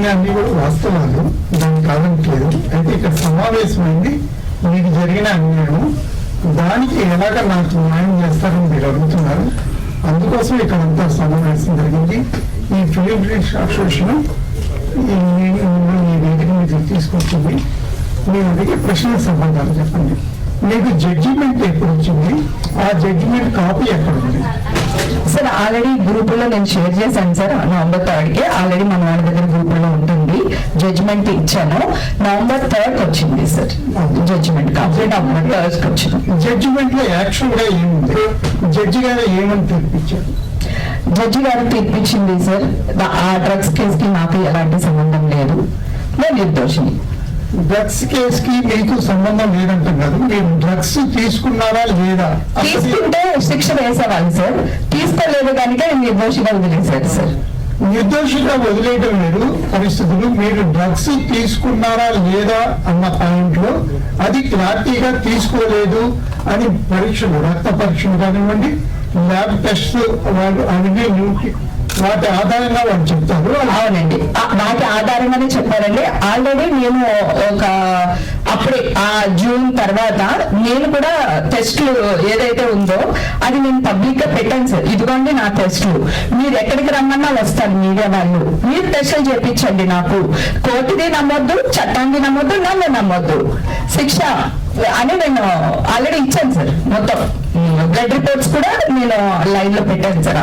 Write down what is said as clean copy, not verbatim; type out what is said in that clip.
చెప్పిన అన్ని కూడా వాస్తవాలు, దాన్ని కాదనట్లేదు. అయితే ఇక్కడ సమావేశమైంది మీకు జరిగిన అన్యాయం, దానికి ఎలాగ నాకు న్యాయం చేస్తారని మీరు అడుగుతున్నారు. అందుకోసం ఇక్కడ అంతా సమావేశం జరిగింది. ఈ ఫిలిం అసోసియేషన్ ఈ వేదిక మీద తీసుకొచ్చింది. మీరు అడిగే ప్రశ్న సమాధానం చెప్పండి. మీకు జడ్జిమెంట్ ఎప్పుడు వచ్చింది? ఆ జడ్జిమెంట్ కాపీ ఎక్కడ ఉంది? సార్ ఆల్రెడీ గ్రూప్ లో నేను షేర్ చేశాను సార్. నవంబర్ 3 ఆల్రెడీ మన వాళ్ళ దగ్గర గ్రూప్ లో ఉంటుంది. జడ్జిమెంట్ ఇచ్చాను. నవంబర్ 3 వచ్చింది సార్ జడ్జిమెంట్ కాపీ. నవంబర్ 3 వచ్చింది. జడ్జిమెంట్ లో యాక్చువల్ గా ఏముంది? జడ్జి గారు ఏమని తీర్పిచ్చారు? జడ్జి గారు తీర్పిచ్చింది సార్, ఆ డ్రగ్స్ కేసు కి నాకు ఎలాంటి సంబంధం లేదు, నేను నిర్దోషిని. డ్రగ్స్ కేసు కి మీకు సంబంధం లేదంటున్నారు. మీరు డ్రగ్స్ తీసుకున్నారా లేదా? తీసుకుంటే శిక్ష వేసేవాళ్ళు సార్, తీసుకోలేదు కనుక నిర్దోషిగా వదిలేశారు సార్. నిర్దోషిగా వదిలేయడం లేదు పరిస్థితులు. మీరు డ్రగ్స్ తీసుకున్నారా లేదా అన్న పాయింట్ లో అది క్లారిటీగా తీసుకోలేదు అని పరీక్షలు, రక్త పరీక్షలు కానివ్వండి, ల్యాబ్ టెస్ట్ వాళ్ళు అవన్నీ వాటి ఆధారంగా వాళ్ళు చెప్తారు. అవునండి, వాటి ఆధారంగానే చెప్పారండి. ఆల్రెడీ మేము అప్పుడే ఆ జూన్ తర్వాత నేను కూడా టెస్ట్లు ఏదైతే ఉందో అది నేను పబ్లిక్ గా పెట్టాను సార్. ఇదిగోండి నా టెస్ట్లు, మీరు ఎక్కడికి రమ్మన్నా వస్తారు మీడియా వాళ్ళు, మీరు టెస్టులు చేయించండి. నాకు కోర్టుది నమ్మొద్దు, చట్టాన్ని నమ్మొద్దు, నన్ను నమ్మొద్దు, శిక్ష అని నేను ఆల్రెడీ ఇచ్చాను సార్. మొత్తం బ్లడ్ రిపోర్ట్స్ కూడా నేను లైన్ లో పెట్టాను సార్.